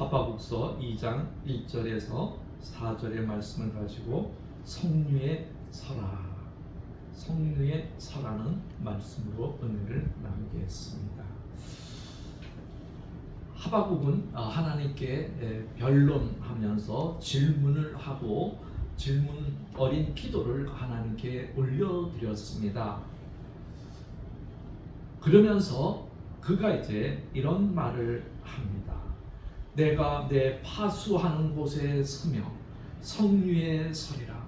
하바국서 2장 1절에서 4절의 말씀을 가지고 성류에 서라, 성류에 서라는 말씀으로 은혜를 나누겠습니다. 하바국은 하나님께 변론하면서 질문을 하고 질문 어린 기도를 하나님께 올려드렸습니다. 그러면서 그가 이제 이런 말을 합니다. 내가 내 파수하는 곳에 서며 성류에 서리라.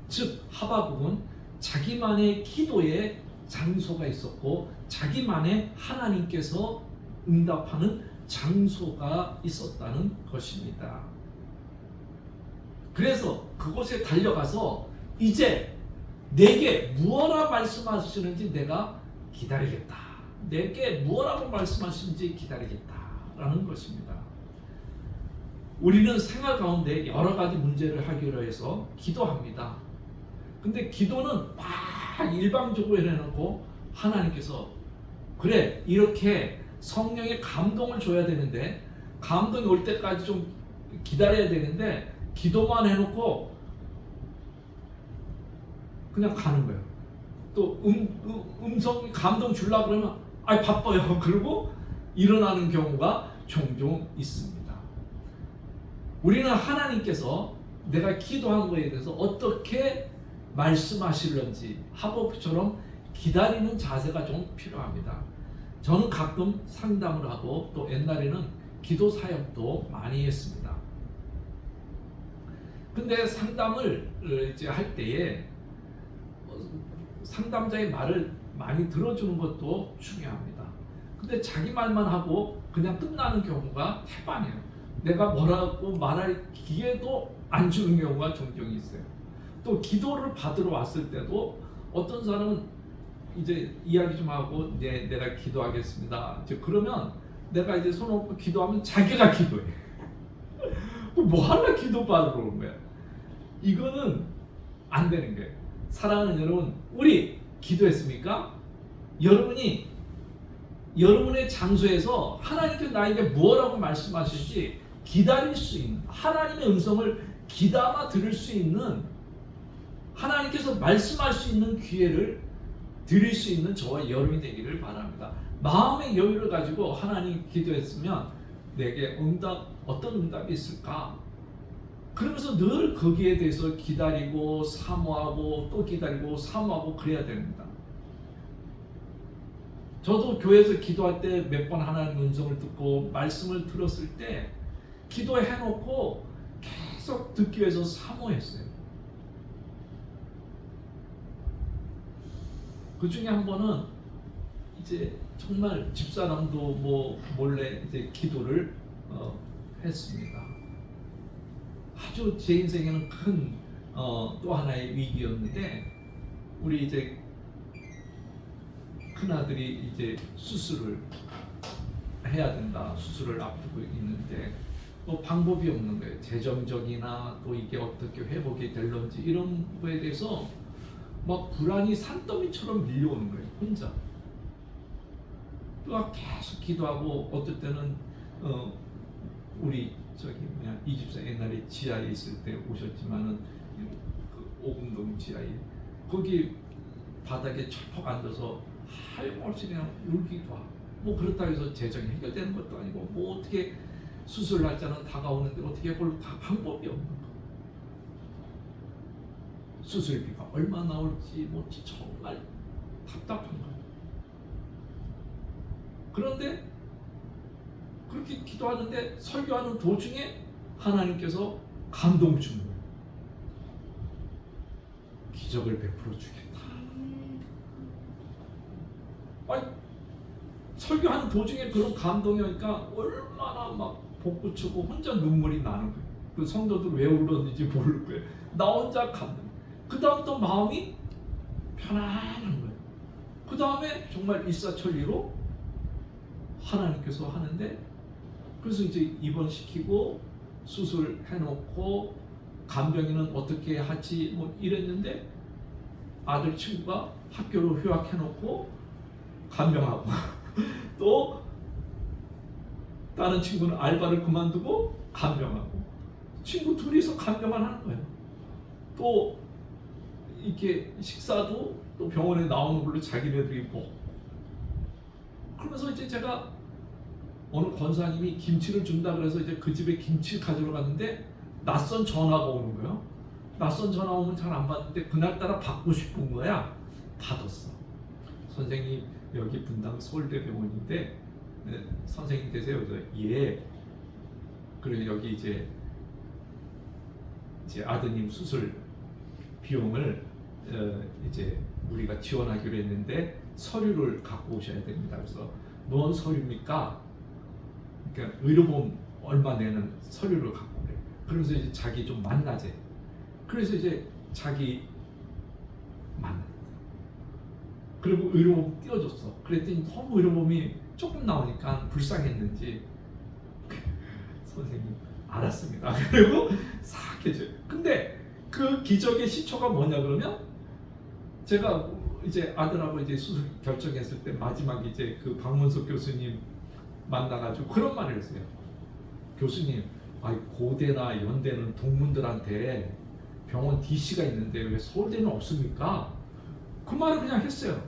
즉 하바국은 자기만의 기도의 장소가 있었고 자기만의 하나님께서 응답하는 장소가 있었다는 것입니다. 그래서 그곳에 달려가서 이제 내게 무엇라 말씀하시는지 내가 기다리겠다. 내게 무엇라고 말씀하시는지 기다리겠다라는 것입니다. 우리는 생활 가운데 여러 가지 문제를 해결하기 위해서 기도합니다. 근데 기도는 막 일방적으로 해놓고 하나님께서 그래 이렇게 성령의 감동을 줘야 되는데 감동이 올 때까지 좀 기다려야 되는데 기도만 해놓고 그냥 가는 거예요. 또 음성이 감동 주려고 그러면 바빠요. 그리고 일어나는 경우가 종종 있습니다. 우리는 하나님께서 내가 기도한 거에 대해서 어떻게 말씀하실런지 하복처럼 기다리는 자세가 좀 필요합니다. 저는 가끔 상담을 하고 또 옛날에는 기도 사역도 많이 했습니다. 근데 상담을 이제 할 때에 상담자의 말을 많이 들어주는 것도 중요합니다. 근데 자기 말만 하고 그냥 끝나는 경우가 태반이에요. 내가 뭐라고 말할 기회도 안 주는 경우가 종종 있어요. 또 기도를 받으러 왔을 때도 어떤 사람은 이제 이야기 좀 하고 내가 기도하겠습니다. 이제 그러면 내가 이제 손 얹고 기도하면 자기가 기도해. 뭐 하나 기도 받으러 오는 거야. 이거는 안 되는 거예요. 사랑하는 여러분, 우리 기도했습니까? 여러분이 여러분의 장소에서 하나님께서 나에게 뭐라고 말씀하실지 기다릴 수 있는, 하나님의 음성을 귀담아 들을 수 있는, 하나님께서 말씀할 수 있는 기회를 드릴 수 있는 저와 여러분이 되기를 바랍니다. 마음의 여유를 가지고 하나님 기도했으면 내게 어떤 응답이 있을까? 그러면서 늘 거기에 대해서 기다리고 사모하고 또 기다리고 사모하고 그래야 됩니다. 저도 교회에서 기도할 때 몇 번 하나님의 음성을 듣고 말씀을 들었을 때 기도해놓고 계속 듣기 위해서 사모했어요. 그 중에 한 번은 이제 정말 집사람도 뭐 몰래 이제 기도를 했습니다. 아주 제 인생에는 큰 또 하나의 위기였는데 우리 이제 큰 아들이 이제 수술을 해야 된다. 수술을 앞두고 있는데 또 방법이 없는 거예요. 재정적이나 또 이게 어떻게 회복이 될런지 이런 거에 대해서 막 불안이 산더미처럼 밀려오는 거예요. 혼자. 또 계속 기도하고 어떨 때는 우리 이 집사 옛날에 지하에 있을 때 오셨지만은 그 오금동 지하에 거기 바닥에 철퍽 앉아서 할머니 그냥 울기도 하고 뭐 그렇다고 해서 재정이 해결되는 것도 아니고 뭐 어떻게 수술 날짜는 다가오는데 어떻게 볼 방법이 없는 거. 수술비가 얼마 나올지 뭐 정말 답답한 거예요. 그런데 그렇게 기도하는데 설교하는 도중에 하나님께서 감동 주는 거예요. 기적을 베풀어 주겠다. 설교하는 도중에 그런 감동이 오니까 얼마나 막 복붙이고 혼자 눈물이 나는 거예요. 그 성도들 왜 울었는지 모를 거예요. 나 혼자 감동. 그 다음부터 마음이 편안한 거예요. 그 다음에 정말 일사천리로 하나님께서 하는데 그래서 이제 입원시키고 수술해놓고 간병인은 어떻게 하지 뭐 이랬는데 아들 친구가 학교로 휴학해놓고 간병하고 또 다른 친구는 알바를 그만두고 간병하고, 친구 둘이서 간병을 하는 거예요. 또 이렇게 식사도 또 병원에 나오는 걸로 자기네들이 먹고. 그러면서 이제 제가 어느 권사님이 김치를 준다 그래서 이제 그 집에 김치를 가지러 갔는데 낯선 전화가 오는 거예요. 낯선 전화 오면 잘 안 받는데 그날따라 받고 싶은 거야. 받았어. 선생님, 여기 분당 서울대병원인데 네, 선생님 되세요? 그래서 예. 그래, 여기 이제 아드님 수술 비용을 이제 우리가 지원하기로 했는데 서류를 갖고 오셔야 됩니다. 그래서 뭔 서류입니까? 그러니까 의료보험 얼마 내는 서류를 갖고 그래. 그러면서 이제 자기 좀 만나재. 그래서 이제 자기 만나. 그리고 의료보험 띄워줬어. 그랬더니 너무 의료보험이 조금 나오니까 불쌍했는지 선생님 알았습니다. 그리고 싹 해줘요. 근데 그 기적의 시초가 뭐냐 그러면 제가 이제 아들하고 이제 수술 결정했을 때 마지막 이제 그 박문석 교수님 만나가지고 그런 말을 했어요. 교수님, 아니 고대나 연대는 동문들한테 병원 DC가 있는데 왜 서울대는 없습니까? 그 말을 그냥 했어요.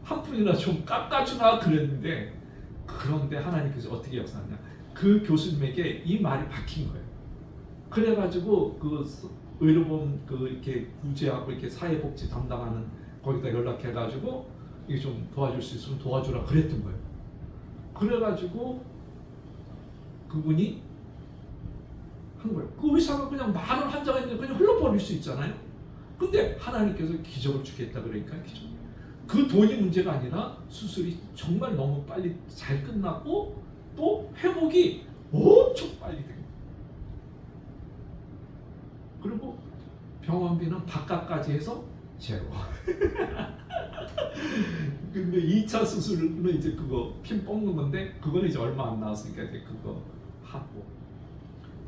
한 푼이나 좀 깎아주나 그랬는데, 그런데 하나님께서 어떻게 역사하냐? 그 교수님에게 이 말이 박힌 거예요. 그래가지고 그 의료보험 그 이렇게 구제하고 이렇게 사회복지 담당하는 거기다 연락해가지고 이게 좀 도와줄 수 있으면 도와주라 그랬던 거예요. 그래가지고 그분이 한 거예요. 그 의사가 그냥 많은 환자가 있는데 그냥 흘러버릴 수 있잖아요. 근데 하나님께서 기적을 주겠다 그러니까 기적. 그 돈이 문제가 아니라 수술이 정말 너무 빨리 잘 끝났고 또 회복이 엄청 빨리 된 거예요. 그리고 병원비는 바깥까지 해서 제로. 근데 2차 수술은 이제 그거 핀 뽑는 건데 그거는 이제 얼마 안 나왔으니까 이제 그거 하고.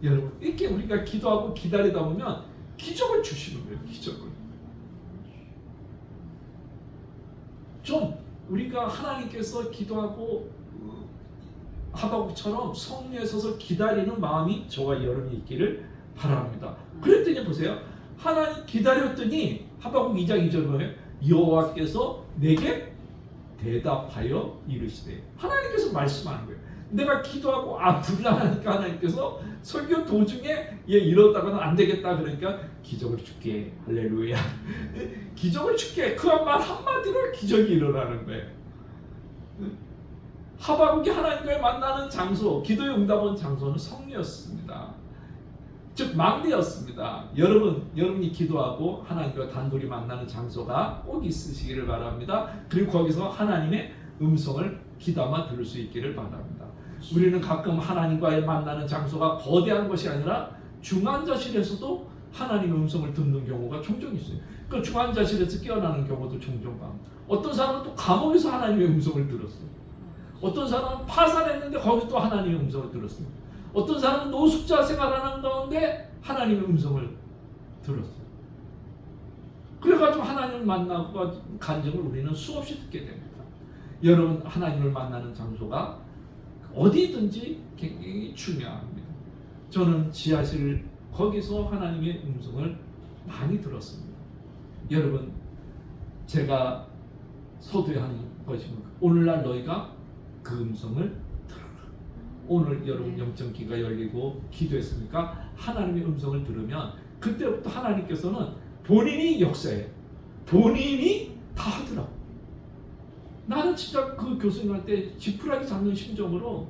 여러분, 이렇게 우리가 기도하고 기다리다 보면 기적을 주시는 거예요. 기적을. 좀 우리가 하나님께서 기도하고 하박국처럼 성령에 서서 기다리는 마음이 저와 여러분이 있기를 바랍니다. 그랬더니 보세요. 하나님 기다렸더니 하박국 2장 2절 뭐예요? 여호와께서 내게 대답하여 이르시되. 하나님께서 말씀하는 거예요. 내가 기도하고 불안하니까 하나님께서 설교 도중에 얘 이러다가는 안 되겠다 그러니까 기적을 줄게. 할렐루야. 기적을 줄게. 그 말 한마디로 기적이 일어나는 거예요. 하박국이 하나님과의 만나는 장소, 기도의 응답한 장소는 성리였습니다. 즉 망대였습니다. 여러분이 기도하고 하나님과 단둘이 만나는 장소가 꼭 있으시기를 바랍니다. 그리고 거기서 하나님의 음성을 귀담아 들을 수 있기를 바랍니다. 우리는 가끔 하나님과의 만나는 장소가 거대한 것이 아니라 중환자실에서도 하나님의 음성을 듣는 경우가 종종 있어요. 그 중환자실에서 깨어나는 경우도 종종 봐요. 어떤 사람은 또 감옥에서 하나님의 음성을 들었어요. 어떤 사람은 파산했는데 거기서 또 하나님의 음성을 들었어요. 어떤 사람은 노숙자 생활하는 가운데 하나님의 음성을 들었어요. 그래가지고 하나님을 만나고 간증을 우리는 수없이 듣게 됩니다. 여러분, 하나님을 만나는 장소가 어디든지 굉장히 중요합니다. 저는 지하실 거기서 하나님의 음성을 많이 들었습니다. 여러분, 제가 서두에하는 것입니다. 오늘날 너희가 그 음성을 들어라. 오늘 여러분 영적기가 열리고 기도했습니까? 하나님의 음성을 들으면 그때부터 하나님께서는 본인이 역사해요. 본인이 다 하더라고. 나는 진짜 그 교수님한테 지푸라기 잡는 심정으로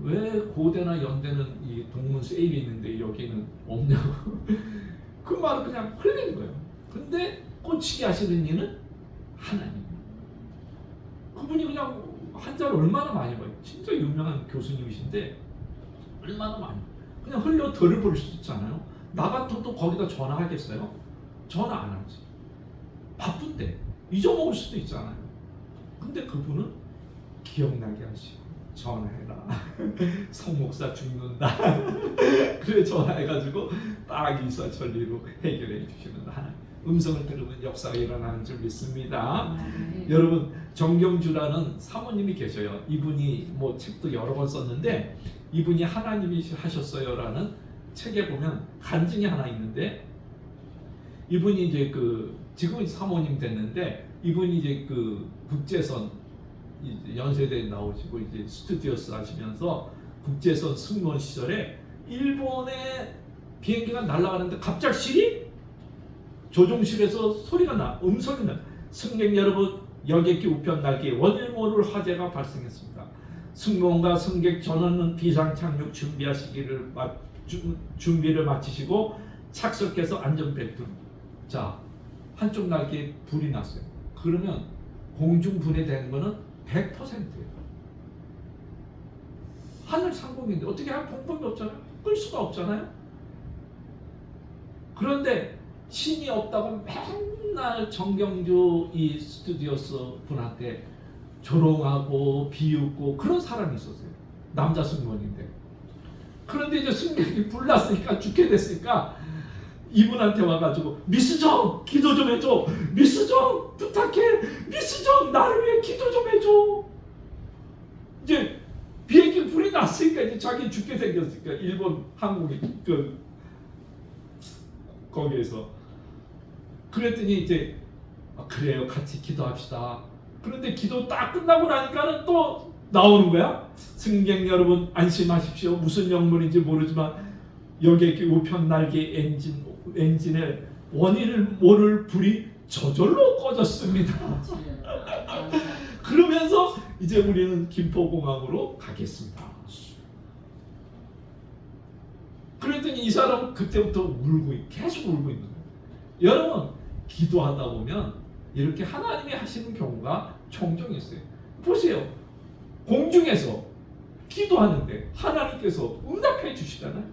왜 고대나 연대는 이 동문 세일이 있는데 여기는 없냐고 그 말을 그냥 흘린 거예요. 근데 꽂히게 하시는 이는 하나님. 그분이 그냥 한자를 얼마나 많이 봐요. 진짜 유명한 교수님이신데 얼마나 많이 그냥 흘려 덜어버릴 수 있잖아요. 나 같아도 거기다 전화하겠어요? 전화 안 하지. 바쁜데 잊어먹을 수도 있잖아요. 근데 그분은 기억나게 하시고 전화해라. 성 목사 죽는다. 그래 전화해가지고 딱 일사천리로 해결해 주시는 하나님. 음성을 들으면 역사가 일어나는 줄 믿습니다. 여러분 정경주라는 사모님이 계셔요. 이분이 뭐 책도 여러 번 썼는데 이분이 하나님이 하셨어요라는 책에 보면 간증이 하나 있는데 이분이 이제 그 지금 사모님 됐는데 이분이 이제 그 국제선 연세대에 나오시고 이제 스튜디오스 하시면서 국제선 승무원 시절에 일본에 비행기가 날아가는데 갑작스레 조종실에서 소리가 나, 음성이 나. 승객 여러분, 여객기 우편 날개 원일 모를 화재가 발생했습니다. 승무원과 승객 전원은 비상 착륙 준비를 마치시고 착석해서 안전벨트. 자, 한쪽 날개에 불이 났어요. 그러면 공중 분해되는 거는 100%예요. 하늘 상공인데 어떻게 할 방법이 없잖아요. 끌 수가 없잖아요. 그런데 신이 없다고 맨날 정경주 이 스튜디오스 분한테 조롱하고 비웃고 그런 사람이 있었어요. 남자 승무원인데. 그런데 이제 승객이 불났으니까 죽게 됐으니까 이분한테 와가지고 미스 정 기도 좀 해줘. 미스 정 부탁해. 미스 정 나를 위해 기도 좀 해줘. 이제 비행기 불이 났으니까 이제 자기 죽게 생겼으니까 일본 항공이 그 거기에서 그랬더니 이제 그래요 같이 기도합시다. 그런데 기도 딱 끝나고 나니까는 또 나오는 거야. 승객 여러분 안심하십시오. 무슨 영문인지 모르지만 여객기 우편 날개 엔진의 원인을 모를 불이 저절로 꺼졌습니다. 그러면서 이제 우리는 김포공항으로 가겠습니다. 그랬더니 이 사람은 그때부터 계속 울고 있는 거예요. 여러분 기도하다 보면 이렇게 하나님이 하시는 경우가 종종 있어요. 보세요. 공중에서 기도하는데 하나님께서 응답해 주시잖아요.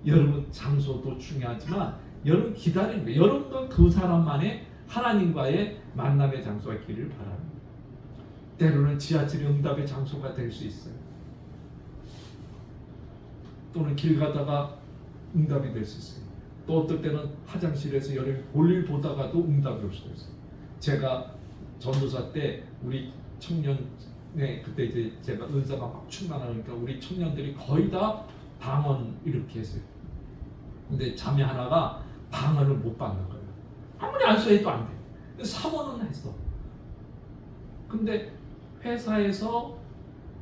여러분 장소도 중요하지만 여러분 기다리는 거예요. 여러분과 그 사람만의 하나님과의 만남의 장소가 있기를 바랍니다. 때로는 지하철이 응답의 장소가 될 수 있어요. 또는 길 가다가 응답이 될 수 있어요. 또 어떨 때는 화장실에서 여름에 볼일 보다가도 응답이 올 수도 있어요. 제가 전도사 때 우리 청년에 그때 이제 제가 은사가 막 충만하니까 우리 청년들이 거의 다 방언 이렇게 했어요. 근데 자매 하나가 방언을 못 받는 거예요. 아무리 안수해도 안 돼. 사모는 했어. 근데 회사에서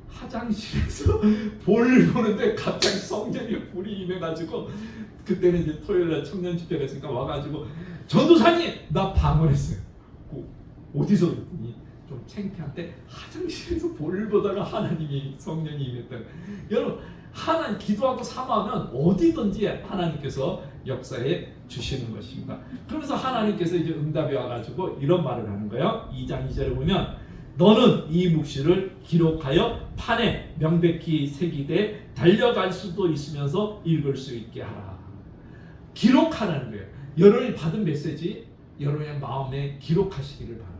화장실에서 볼일 보는데 갑자기 성전에 불이 임해가지고 그때는 이제 토요일날 청년 집회가 있으니까 와가지고 전도사님 나 방언했어요. 어디서 그랬더니 좀 창피한데 화장실에서 볼일 보다가 하나님이 성령이 임했다. 여러분 하나님 기도하고 사모하면 어디든지 하나님께서 역사해 주시는 것입니다. 그러면서 하나님께서 이제 응답이 와가지고 이런 말을 하는 거예요. 2장 2절에 보면 너는 이 묵시를 기록하여 판에 명백히 새기되 달려갈 수도 있으면서 읽을 수 있게 하라. 기록하라는 거예요. 여러분이 받은 메시지 여러분의 마음에 기록하시기를 바랍니다.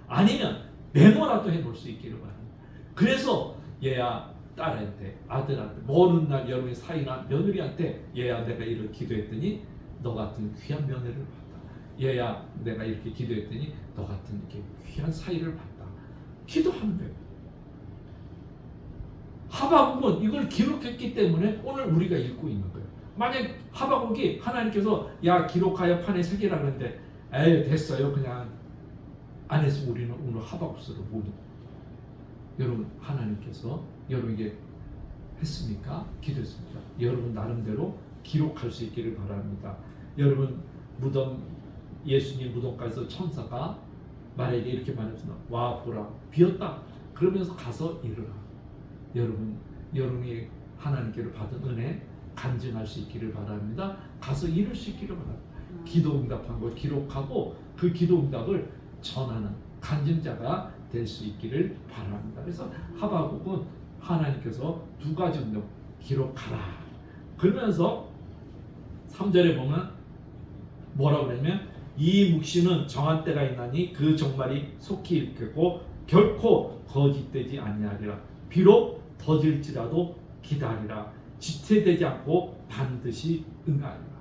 아니면 메모라도 해놓을 수 있기를 바랍니다. 그래서 얘야 딸한테 아들한테 먼 날 여러분의 사이나 며느리한테 얘야 내가 이렇게 기도했더니 너 같은 귀한 며느리를 봤다. 얘야 내가 이렇게 기도했더니 너 같은 이렇게 귀한 사이를 봤다. 기도하면 돼요. 하박국은 이걸 기록했기 때문에 오늘 우리가 읽고 있는 거예요. 만약 하박국이 하나님께서 야 기록하여 판에 새기라 그랬는데 에이 됐어요 그냥 안 했으면 우리는 오늘 하박국서를 못 읽고. 여러분 하나님께서 여러분에게 했습니까? 기도했습니까? 여러분 나름대로 기록할 수 있기를 바랍니다. 여러분 무덤 예수님 무덤가에서 천사가 만약에 이렇게 말했으면 와 보라 비었다 그러면서 가서 이르라. 여러분이 하나님께로 받은 은혜 간증할 수 있기를 바랍니다. 가서 이룰 수 있기를 바랍니다. 기도 응답한 걸 기록하고 그 기도 응답을 전하는 간증자가 될 수 있기를 바랍니다. 그래서 하박국은 하나님께서 두 가지 응답 기록하라 그러면서 3절에 보면 뭐라고 그러냐면 이 묵시는 정한 때가 있나니 그 종말이 속히 일겠고 결코 거짓되지 아니하리라. 비록 더딜지라도 기다리라. 지체되지 않고 반드시 응하리라.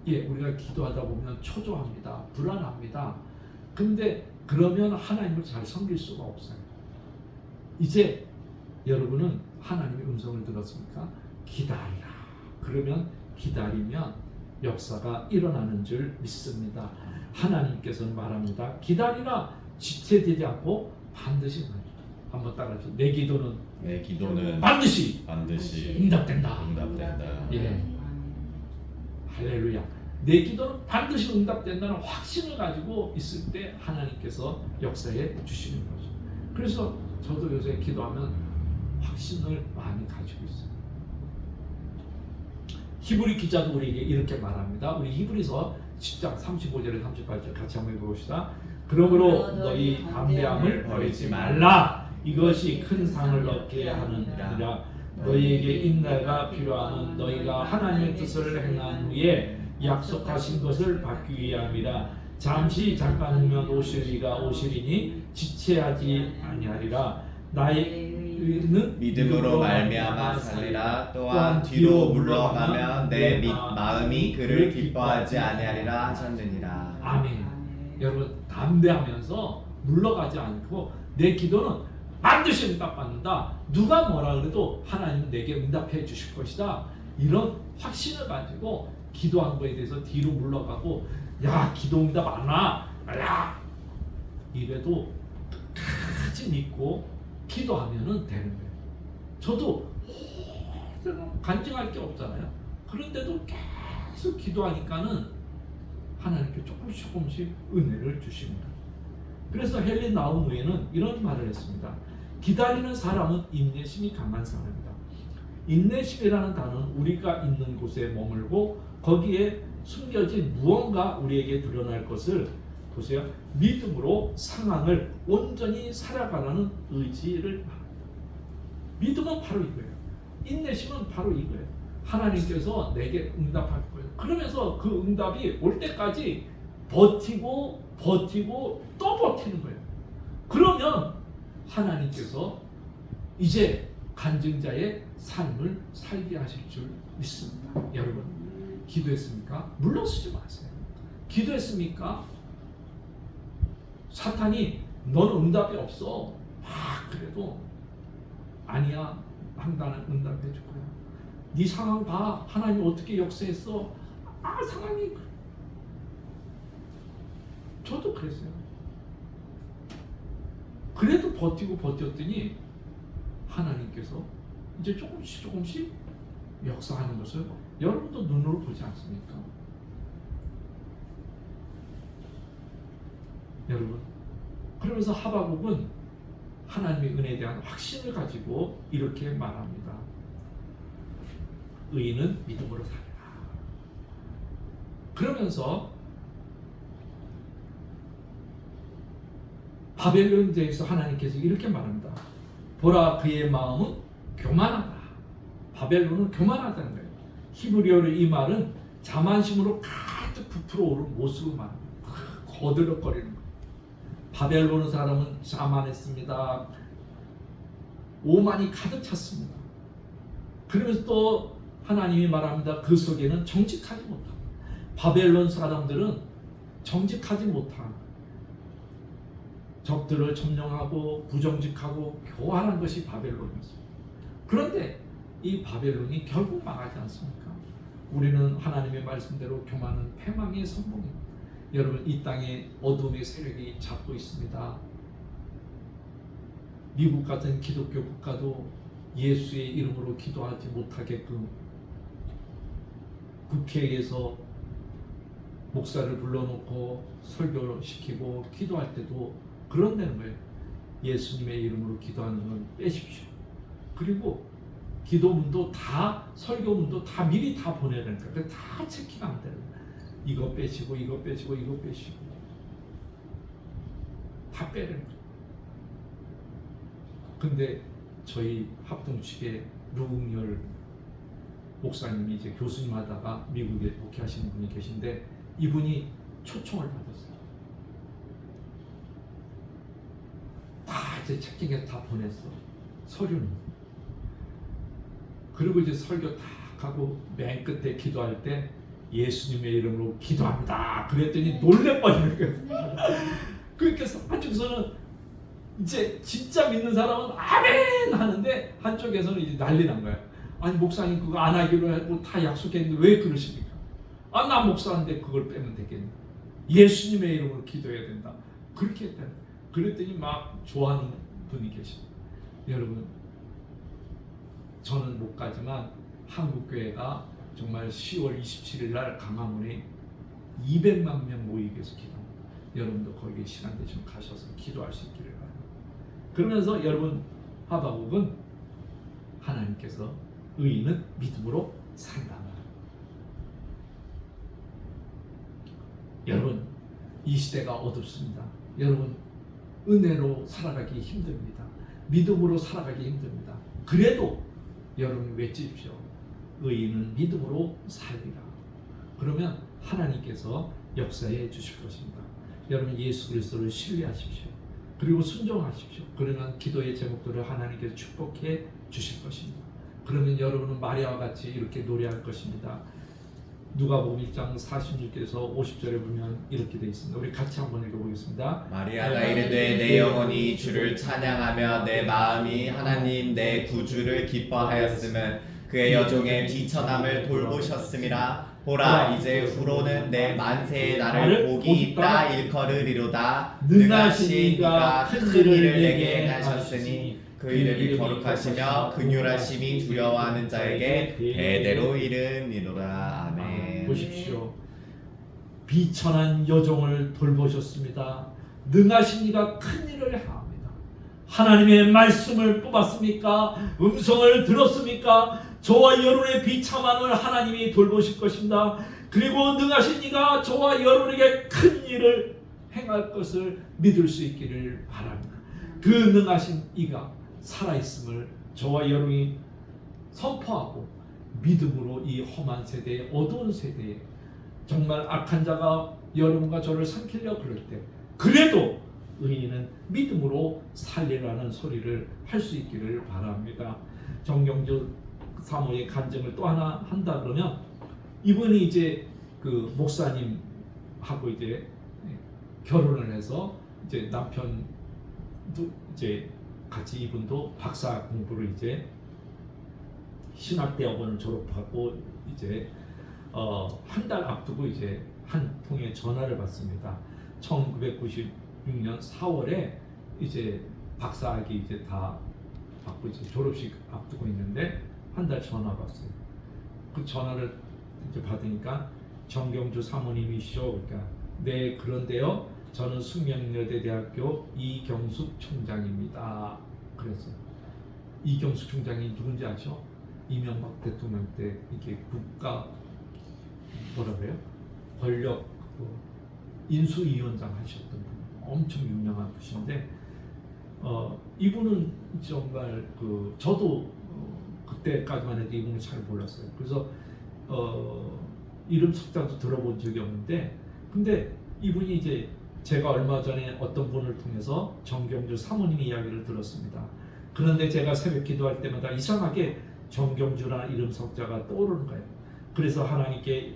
예, 우리가 기도하다 보면 초조합니다. 불안합니다. 근데 그러면 하나님을 잘 섬길 수가 없어요. 이제 여러분은 하나님의 음성을 들었습니까? 기다리라. 그러면 기다리면 역사가 일어나는 줄 믿습니다. 하나님께서는 말합니다. 기다리라. 지체되지 않고 반드시 말이라. 한번 따라하시죠. 내 기도는 반드시 응답된다. 예. 할렐루야. 내 기도는 반드시 응답된다는 확신을 가지고 있을 때 하나님께서 역사해 주시는 거죠. 그래서 저도 요새 기도하면 확신을 많이 가지고 있어요. 히브리 기자도 우리에게 이렇게 말합니다. 우리 히브리서 10장 35절에 38절 같이 한번 읽어봅시다. 그러므로 너희 담대함을 버리지 말라. 이것이 큰 상을 얻게 하느니라. 너희에게 인내가 필요함은 너희가 하나님의 뜻을 행한 후에 약속하신 것을 받기 위함이라. 잠시 잠깐 후면 오시리니 지체하지 아니하리라. 나이는 믿음으로 말미암아 살리라. 또한 뒤로 물러가면 내 마음이 그를 기뻐하지 아니하리라 하셨느니라. 아멘. 여러분 담대하면서 물러가지 않고 내 기도는 반드시 응답받는다. 누가 뭐라 그래도 하나님은 내게 응답해 주실 것이다. 이런 확신을 가지고 기도한 거에 대해서 뒤로 물러가고 야 기도 응답 안 와. 야 이래도 끝까지 믿고 기도하면은 되는 거예요. 저도 간증할 게 없잖아요. 그런데도 계속 기도하니까는 하나님께 조금씩 은혜를 주십니다. 그래서 헬린 나온 후에는 이런 말을 했습니다. 기다리는 사람은 인내심이 강한 사람이다. 인내심이라는 단어는 우리가 있는 곳에 머물고 거기에 숨겨진 무언가 우리에게 드러날 것을 보세요. 믿음으로 상황을 온전히 살아가라는 의지를 말합니다. 믿음은 바로 이거예요. 인내심은 바로 이거예요. 하나님께서 내게 응답할 거예요. 그러면서 그 응답이 올 때까지 버티고 또 버티는 거예요. 그러면 하나님께서 이제 간증자의 삶을 살게 하실 줄 믿습니다. 여러분 기도했습니까? 물러서지 마세요. 기도했습니까? 사탄이 너는 응답이 없어 그래도 아니야. 항상 응답해 줄 거야. 네 상황 봐. 하나님 어떻게 역사했어. 상황이 저도 그랬어요. 그래도 버텼더니 하나님께서 이제 조금씩 역사하는 것을 여러분도 눈으로 보지 않습니까? 여러분 그러면서 하박국은 하나님의 은혜에 대한 확신을 가지고 이렇게 말합니다. 의인은 믿음으로 살리라. 그러면서 바벨론에서 하나님께서 이렇게 말합니다. 보라 그의 마음은 교만하다. 바벨론은 교만하다는 거예요. 히브리어로 이 말은 자만심으로 가득 부풀어 오른 모습을 말합니다. 거들럭거리는 거예요. 바벨론 사람은 자만했습니다. 오만이 가득 찼습니다. 그러면서 또 하나님이 말합니다. 그 속에는 정직하지 못합니다. 바벨론 사람들은 정직하지 못한 적들을 점령하고 부정직하고 교활한 것이 바벨론이었습니다. 그런데 이 바벨론이 결국 망하지 않습니까? 우리는 하나님의 말씀대로 교만은 패망의 선봉입니다. 여러분 이 땅에 어둠의 세력이 잡고 있습니다. 미국 같은 기독교 국가도 예수의 이름으로 기도하지 못하게끔 국회에서 목사를 불러놓고 설교시키고 기도할 때도 그런다는 거예요. 예수님의 이름으로 기도하는 건 빼십시오. 그리고 기도문도 다 설교문도 다 미리 다 보내야 되니까 다 체킹하면 되는 거예요. 이거 빼시고 다 빼야 되는 거예요. 근데 저희 합동 측에 류웅열 목사님이 이제 교수님 하다가 미국에 목회하시는 분이 계신데 이분이 초청을 받았어요. 다 이제 체킹해서 다 보냈어. 서류는. 그리고 이제 설교 다 하고 맨 끝에 기도할 때 예수님의 이름으로 기도합니다. 그랬더니 놀래버리는 거예요. 그렇게 한쪽에서는 이제 진짜 믿는 사람은 아멘 하는데 한쪽에서는 이제 난리 난 거예요. 아니 목사님 그거 안 하기로 하고 다 약속했는데 왜 그러십니까? 아 나 목사인데 그걸 빼면 되겠니? 예수님의 이름으로 기도해야 된다. 그렇게 했다. 그랬더니 막 좋아하는 분이 계십니다. 여러분 저는 못 가지만 한국교회가 정말 10월 27일 날 강화문에 200만 명 모이기 위해서 기도합니다. 여러분도 거기에 시간 되시면 가셔서 기도할 수 있기를 바랍니다. 그러면서 여러분 하박국은 하나님께서 의인은 믿음으로 산다. 여러분 이 시대가 어둡습니다. 여러분 은혜로 살아가기 힘듭니다. 믿음으로 살아가기 힘듭니다. 그래도 여러분 외치십시오. 의인은 믿음으로 살리라. 그러면 하나님께서 역사해 주실 것입니다. 여러분 예수 그리스도를 신뢰하십시오. 그리고 순종하십시오. 그러면 기도의 제목들을 하나님께서 축복해 주실 것입니다. 그러면 여러분은 마리아와 같이 이렇게 노래할 것입니다. 누가복음 1장 46절에서 50절에 보면 이렇게 되어 있습니다. 우리 같이 한번 읽어보겠습니다. 마리아가 이르되 내 영혼이 주를 찬양하며 내 마음이 하나님 내 구주를 기뻐하였음은 그의 여종의 비천함을 돌보셨음이라. 보라 이제 후로는 내 만세의 나를 복이 있다 일컬으리로다. 능하신 이가 큰 일을 내게 행하셨으니 그 이름이 거룩하시며 긍휼하심이 두려워하는 자에게 대대로 이름이로다. 아멘. 보십시오. 비천한 여종을 돌보셨습니다. 능하신 이가 큰 일을 하옵니다. 하나님의 말씀을 뽑았습니까? 음성을 들었습니까? 저와 여러분의 비참함을 하나님이 돌보실 것입니다. 그리고 능하신 이가 저와 여러분에게 큰 일을 행할 것을 믿을 수 있기를 바랍니다. 그 능하신 이가 살아있음을 저와 여러분이 선포하고 믿음으로 이 험한 세대에 어두운 세대에 정말 악한 자가 여러분과 저를 삼키려 그럴 때 그래도 의인은 믿음으로 살리라는 소리를 할 수 있기를 바랍니다. 정경주 사모의 간증을 또 하나 한다 그러면 이분이 이제 그 목사님하고 이제 결혼을 해서 이제 남편도 이제 같이 이분도 박사 공부를 이제 신학대학원을 졸업하고 이제 한 달 앞두고 이제 한 통의 전화를 받습니다. 1996년 4월에 이제 박사학위 이제 다 받고 이제 졸업식 앞두고 있는데 한 달 전화 받았어요. 그 전화를 이제 받으니까 정경주 사모님이시죠? 그러니까 네 그런데요. 저는 숙명여대대학교 이경숙 총장입니다. 그랬어요. 이경숙 총장이 누군지 아죠? 이명박 대통령 때 이렇게 국가 뭐라 그래요? 권력 인수위원장 하셨던 분, 엄청 유명한 분인데 이분은 정말 저도 그때까지만 해도 이분을 잘 몰랐어요. 그래서 이름 석자도 들어본 적이 없는데 근데 이분이 이제 제가 얼마 전에 어떤 분을 통해서 정경주 사모님의 이야기를 들었습니다. 그런데 제가 새벽 기도할 때마다 이상하게 정경주라는 이름 석자가 떠오르는 거예요. 그래서 하나님께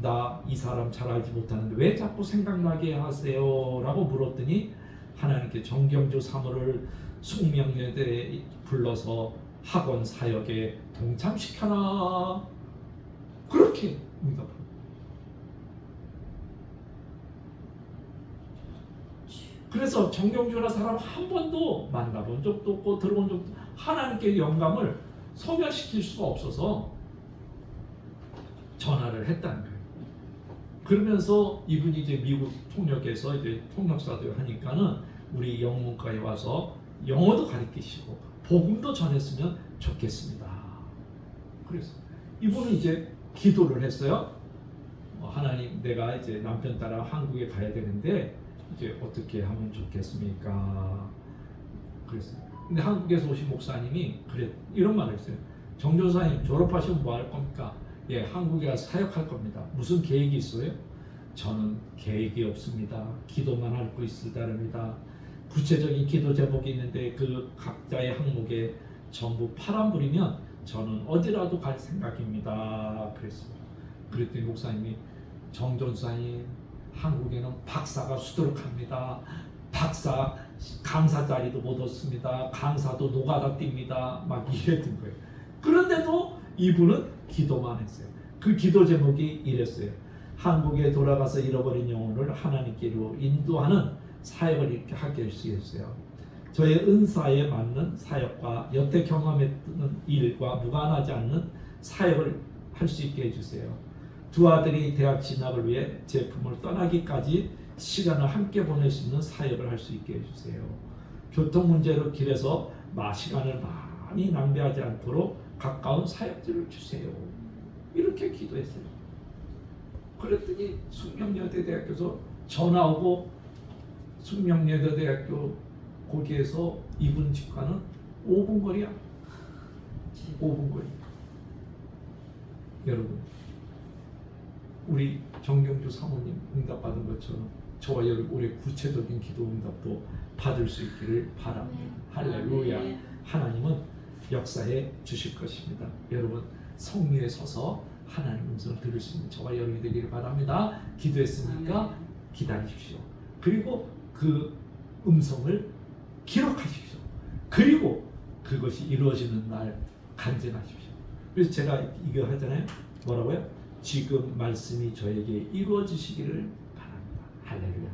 나 이 사람 잘 알지 못하는데 왜 자꾸 생각나게 하세요? 라고 물었더니 하나님께 정경주 사모를 숙명여대에 불러서 학원 사역에 동참시켜라. 그렇게 응답합니다. 그래서 정경주라는 사람 한 번도 만나본 적도 없고 들어본 적도 없고 하나님께 영감을 소멸시킬 수가 없어서 전화를 했다는 거예요. 그러면서 이분이 이제 미국 통역에서 이제 통역사도 하니까는 우리 영문과에 와서 영어도 가르치시고 복음도 전했으면 좋겠습니다. 그래서 이분은 이제 기도를 했어요. 하나님, 내가 이제 남편 따라 한국에 가야 되는데 이제 어떻게 하면 좋겠습니까? 그랬어요. 근데 한국에서 오신 목사님이 그래 이런 말을 했어요. 정교사님 졸업하시면 뭐 할 겁니까? 예, 한국에 가서 사역할 겁니다. 무슨 계획이 있어요? 저는 계획이 없습니다. 기도만 하고 있으다랍니다. 구체적인 기도 제목이 있는데 그 각자의 항목에 전부 파란불이면 저는 어디라도 갈 생각입니다. 그랬어요. 그랬더니 목사님이 정전사님 한국에는 박사가 수두룩합니다. 박사 강사 자리도 못 얻습니다. 강사도 노가다 뜁니다. 막 이랬던 거예요. 그런데도 이분은 기도만 했어요. 그 기도 제목이 이랬어요. 한국에 돌아가서 잃어버린 영혼을 하나님께로 인도하는 사역을 이렇게 하게 할 수 있어요. 저의 은사에 맞는 사역과 여태 경험했던 일과 무관하지 않는 사역을 할 수 있게 해주세요. 두 아들이 대학 진학을 위해 제품을 떠나기까지 시간을 함께 보낼 수 있는 사역을 할 수 있게 해주세요. 교통 문제로 길에서 시간을 많이 낭비하지 않도록 가까운 사역지를 주세요. 이렇게 기도했어요. 그랬더니 숙명여대대학교에서 전화 오고 숙명여대대학교 거기에서 이분 집과는 5분 거리야. 5분 거리. 여러분, 우리 정경주 사모님 응답받은 것처럼 저와 여러분 올해 구체적인 기도 응답도 받을 수 있기를 바랍니다. 할렐루야. 하나님은 역사해 주실 것입니다. 여러분 성리에 서서 하나님 음성을 들을 수 있는 저와 여러분이 되기를 바랍니다. 기도했으니까 기다리십시오. 그리고 그 음성을 기록하십시오. 그리고 그것이 이루어지는 날 간증하십시오. 그래서 제가 이거 하잖아요. 뭐라고요? 지금 말씀이 저에게 이루어지시기를 바랍니다. 할렐루야.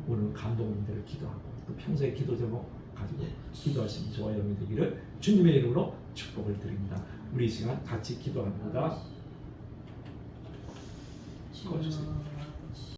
오늘 감동님들을 기도하고 또 평소에 기도 제목 가지고 기도하시는 저와 여러분이 되기를 주님의 이름으로 축복을 드립니다. 우리 이 시간 같이 기도합니다. 꺼주세요.